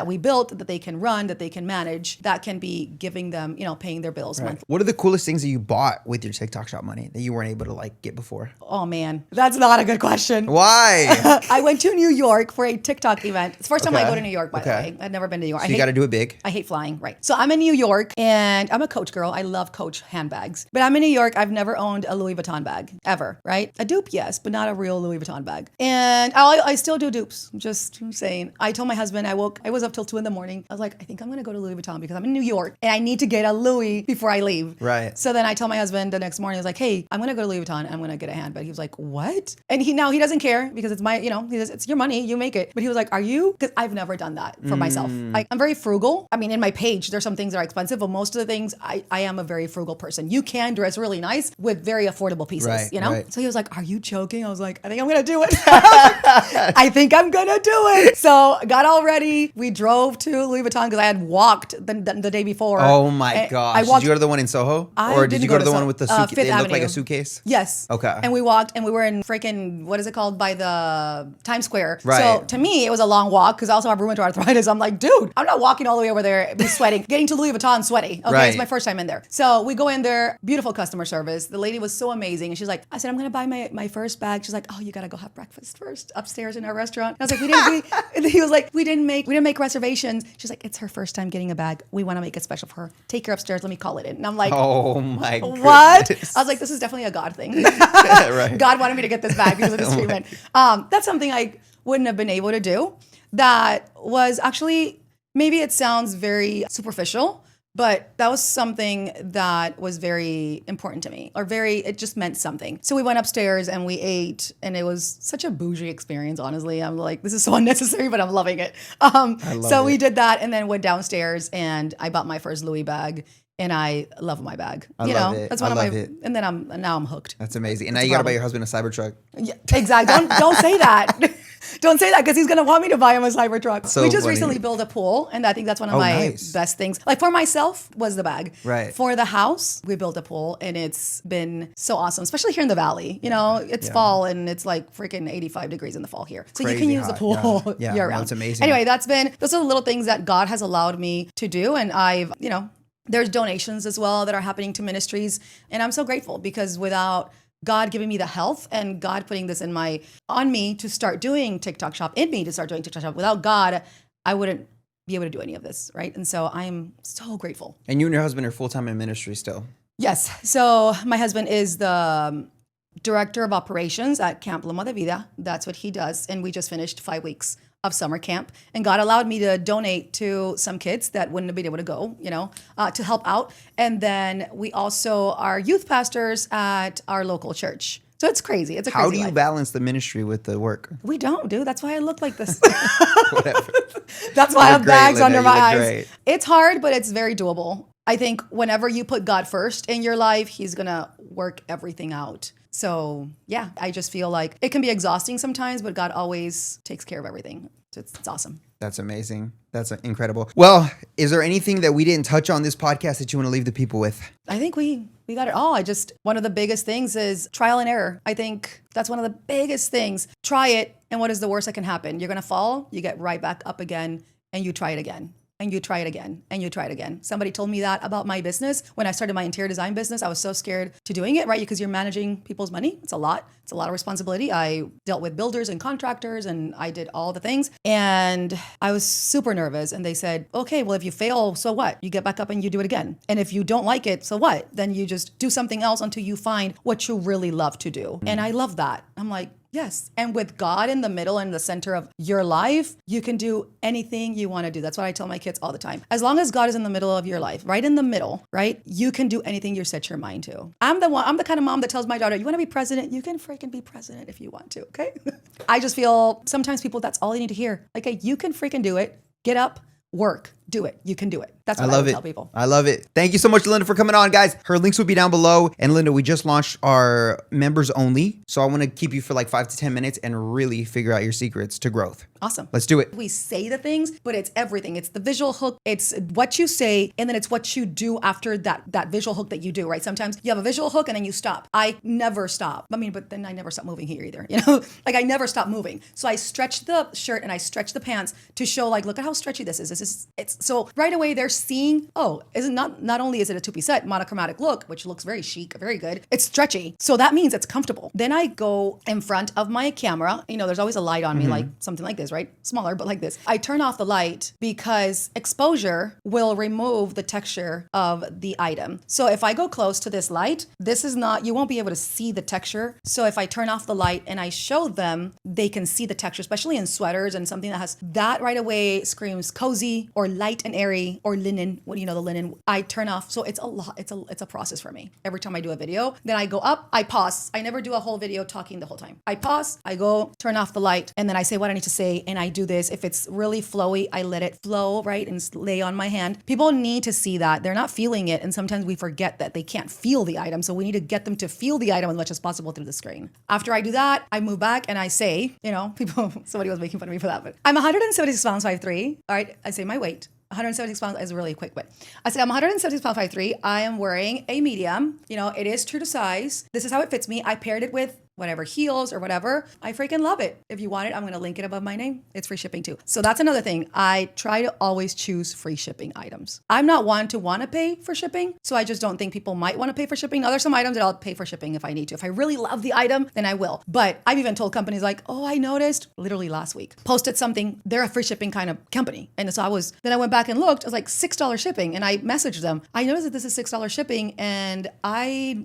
we built, that they can run, that they can manage, that can be giving them, paying their bills monthly. What are the coolest things that you bought with your TikTok Shop money that you weren't able to like get before? Oh man, that's not a good question. Why? I went to New York for a TikTok event. It's the first time I go to New York, by the way. I've never been to New York. So you got to do it big. I hate flying, right? So I'm in New York and I'm a Coach girl. I love Coach handbags. But But I'm in New York. I've never owned a Louis Vuitton bag ever, right? A dupe, yes, but not a real Louis Vuitton bag. And I still do dupes. Just saying. I told my husband, I was up till 2 a.m. I was like, I think I'm going to go to Louis Vuitton because I'm in New York and I need to get a Louis before I leave. Right. So then I told my husband the next morning, I was like, hey, I'm going to go to Louis Vuitton. I'm going to get a handbag. He was like, what? And he doesn't care because it's my, it's your money. You make it. But he was like, are you? Because I've never done that for myself. I'm very frugal. I mean, in my page, there's some things that are expensive, but most of the things, I am a very frugal person. You can dress really nice with very affordable pieces, Right, right. So he was like, are you joking? I was like, I think I'm going to do it. I think I'm going to do it. So got all ready. We drove to Louis Vuitton because I had walked the day before. Oh my gosh. I walked, Did you go to the one in Soho? I Or did didn't you go to the Soho. one with the suitcase? Fifth It looked like Avenue. a suitcase? Yes. Okay. And we walked and we were in freaking, what is it called? By the Times Square. Right. So to me, it was a long walk because I also have rheumatoid arthritis. I'm like, dude, I'm not walking all the way over there, be sweating, getting to Louis Vuitton sweaty. Okay. Right. It's my first time in there. So we go in there, beautiful customer service. The lady was so amazing. And she's like, I said, I'm going to buy my first bag. She's like, oh, you got to go have breakfast first upstairs in our restaurant. And I was like, he was like, we didn't make reservations. She's like, it's her first time getting a bag. We want to make it special for her. Take her upstairs. Let me call it in. And I'm like, Oh my what? goodness. I was like, this is definitely a God thing. Right. God wanted me to get this bag because of this treatment. That's something I wouldn't have been able to do. That was actually, maybe it sounds very superficial, but that was something that was very important to me, or it just meant something. So we went upstairs and we ate, and it was such a bougie experience, honestly. I'm like, this is so unnecessary, but I'm loving it. We did that and then went downstairs and I bought my first Louis bag. And I love my bag. I love it. That's one I of my. love it. And then now I'm hooked. That's amazing. And now you got to buy your husband a Cybertruck. Yeah, exactly. Don't say that. Don't say that because he's gonna want me to buy him a Cybertruck. So we just funny. recently built a pool, and I think that's one of my nice. best things. Like for myself was the bag. Right. For the house, we built a pool, and it's been so awesome, especially here in the valley. It's fall, and it's like freaking 85 degrees in the fall here, so you can Crazy use the hot. pool Yeah. year No, round. it's amazing. Anyway, those are the little things that God has allowed me to do, and I've there's donations as well that are happening to ministries, and I'm so grateful because without God giving me the health and God putting this on me to start doing TikTok Shop, without God, I wouldn't be able to do any of this, right? And so I am so grateful. And you and your husband are full-time in ministry still. Yes. So my husband is the director of operations at Camp Loma de Vida. That's what he does. And we just finished 5 weeks of summer camp. And God allowed me to donate to some kids that wouldn't have been able to go, to help out. And then we also are youth pastors at our local church. So it's crazy. It's a crazy How do you life. balance the ministry with the work? We don't, dude. That's why I look like this. Whatever. That's why I have great, bags Linda. under You my look eyes. great. It's hard, but it's very doable. I think whenever you put God first in your life, he's going to work everything out. So yeah, I just feel like it can be exhausting sometimes, but God always takes care of everything. So it's awesome. That's amazing. That's incredible. Well, is there anything that we didn't touch on this podcast that you want to leave the people with? I think we got it all. One of the biggest things is trial and error. I think that's one of the biggest things. Try it, and what is the worst that can happen? You're going to fall, you get right back up again, and you try it again. And you try it again, and you try it again. Somebody told me that about my business. When I started my interior design business, I was so scared to doing it, right? Because you're managing people's money. It's a lot. It's a lot of responsibility. I dealt with builders and contractors, and I did all the things. And I was super nervous. And they said, okay, well, if you fail, so what? You get back up and you do it again. And if you don't like it, so what? Then you just do something else until you find what you really love to do. And I love that. I'm like, yes. And with God in the middle and the center of your life, you can do anything you want to do. That's what I tell my kids all the time. As long as God is in the middle of your life, right in the middle, right? You can do anything you set your mind to. I'm the kind of mom that tells my daughter, you want to be president? You can freaking be president if you want to, okay? I just feel sometimes people, that's all they need to hear. Like, hey, you can freaking do it. Get up, work, do it. You can do it. That's what I would tell people. I love it. Thank you so much, Linda, for coming on, guys. Her links will be down below. And Linda, we just launched our members only. So I want to keep you for like 5 to 10 minutes and really figure out your secrets to growth. Awesome. Let's do it. We say the things, but it's everything. It's the visual hook. It's what you say, and then it's what you do after that visual hook that you do, right? Sometimes you have a visual hook and then you stop. I never stop. But then I never stop moving here either. Like I never stop moving. So I stretch the shirt and I stretch the pants to show like, look at how stretchy this is. It's So right away they're seeing, oh, isn't not only is it a two-piece set, monochromatic look, which looks very chic, very good, it's stretchy. So that means it's comfortable. Then I go in front of my camera. You know, there's always a light on me, like something like this, right? Smaller, but like this. I turn off the light because exposure will remove the texture of the item. So if I go close to this light, this is not, you won't be able to see the texture. So if I turn off the light and I show them, they can see the texture, especially in sweaters and something that has that right away screams cozy or light and airy or linen. What you know, the linen. I turn off. So it's a lot. It's a process for me. Every time I do a video, then I go up, I pause. I never do a whole video talking the whole time. I pause, I go turn off the light, and then I say what I need to say, and I do this. If it's really flowy, I let it flow, right, and lay on my hand. People need to see that. They're not feeling it, and sometimes we forget that they can't feel the item, so we need to get them to feel the item as much as possible through the screen. After I do that, I move back and I say, you know, people, somebody was making fun of me for that, but I'm 176 pounds, 5'3". All right, I say my weight. 176 pounds is really quick, but I said I'm 176 pounds, 5'3". I am wearing a medium. You know, it is true to size. This is how it fits me. I paired it with whatever heels or whatever. I freaking love it. If you want it, I'm going to link it above my name. It's free shipping too. So that's another thing. I try to always choose free shipping items. I'm not one to want to pay for shipping. So I just don't think people might want to pay for shipping. Now there's some items that I'll pay for shipping if I need to. If I really love the item, then I will. But I've even told companies like, oh, I noticed literally last week, posted something. They're a free shipping kind of company. And so then I went back and looked, it was like $6 shipping. And I messaged them. I noticed that this is $6 shipping. And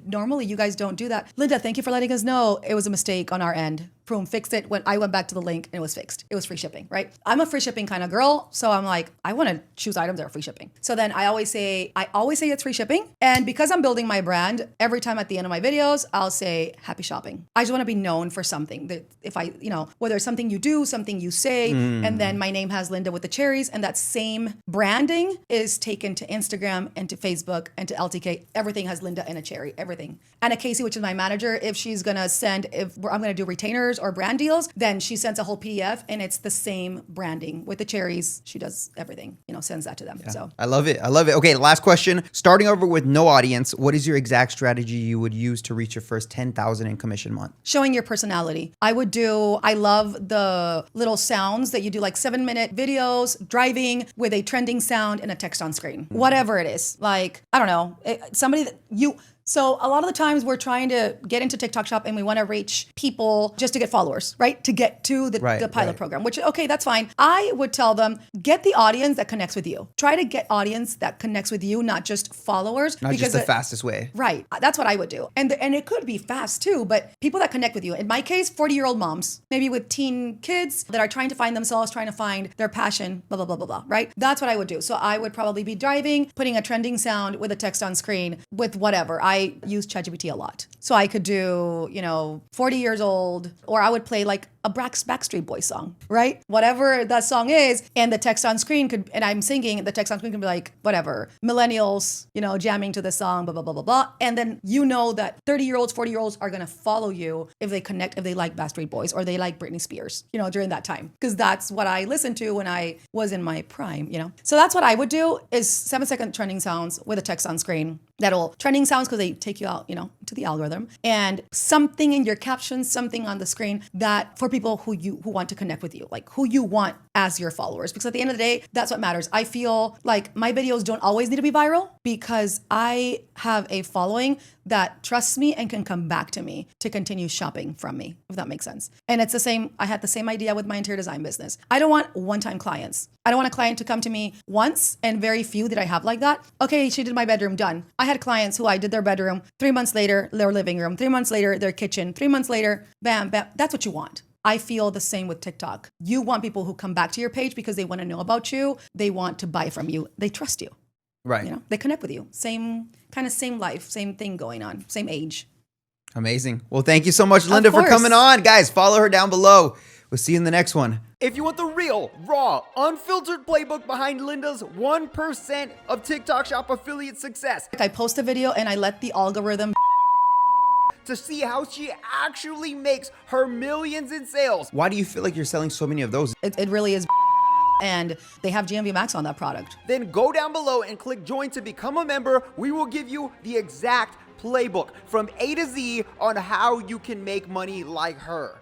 normally you guys don't do that. Linda, thank you for letting us know. It was a mistake on our end. Boom, fixed it. When I went back to the link and it was fixed. It was free shipping, right? I'm a free shipping kind of girl. So I'm like, I want to choose items that are free shipping. So then I always say it's free shipping. And because I'm building my brand, every time at the end of my videos, I'll say happy shopping. I just want to be known for something that if I, you know, whether it's something you do, something you say, and then my name has Linda with the cherries, and that same branding is taken to Instagram and to Facebook and to LTK. Everything has Linda and a cherry, everything. Anna Casey, which is my manager, if she's going to send, if I'm going to do retainers or brand deals, then she sends a whole PDF and it's the same branding with the cherries. She does everything, you know, sends that to them. Yeah. So I love it. I love it. Okay, last question. Starting over with no audience, what is your exact strategy you would use to reach your first 10,000 in commission month? Showing your personality. I love the little sounds that you do, like 7-minute videos, driving with a trending sound and a text on screen. Whatever it is. Like, I don't know, So a lot of the times we're trying to get into TikTok Shop and we want to reach people just to get followers, right? To get to the pilot program, which, okay, that's fine. I would tell them, get the audience that connects with you. Try to get audience that connects with you, not just followers. Not just the fastest way. Right. That's what I would do. And it could be fast too, but people that connect with you. In my case, 40-year-old moms, maybe with teen kids that are trying to find themselves, trying to find their passion, blah, blah, blah, blah, blah, right? That's what I would do. So I would probably be driving, putting a trending sound with a text on screen with whatever. I use ChatGPT a lot. So I could do, 40 years old, or I would play like a Backstreet Boys song, right? Whatever that song is, and the text on screen and I'm singing, the text on screen could be like, whatever, millennials, jamming to the song, blah, blah, blah, blah, blah. And then that 30-year-olds, 40-year-olds are going to follow you if they like Backstreet Boys or they like Britney Spears, during that time. Because that's what I listened to when I was in my prime, So that's what I would do is 7-second trending sounds with a text on screen. Trending sounds because they take you out, to the algorithm, and something in your captions, something on the screen that for people who want to connect with you, like who you want as your followers. Because at the end of the day, that's what matters. I feel like my videos don't always need to be viral because I have a following that trusts me and can come back to me to continue shopping from me, if that makes sense. And it's the same, I had the same idea with my interior design business. I don't want one-time clients. I don't want a client to come to me once, and very few that I have like that. Okay, she did my bedroom, done. I had clients who I did their bedroom, 3 months later, their living room, 3 months later, their kitchen, 3 months later, bam, bam. That's what you want. I feel the same with TikTok. You want people who come back to your page because they want to know about you. They want to buy from you. They trust you. Right. They connect with you. Same life, same thing going on, same age. Amazing. Well, thank you so much, Linda, for coming on. Guys, follow her down below. We'll see you in the next one. If you want the real, raw, unfiltered playbook behind Linda's 1% of TikTok Shop affiliate success, I post a video and I let the algorithm to see how she actually makes her millions in sales. Why do you feel like you're selling so many of those? It really is. And they have GMV Max on that product. Then go down below and click join to become a member. We will give you the exact playbook from A to Z on how you can make money like her.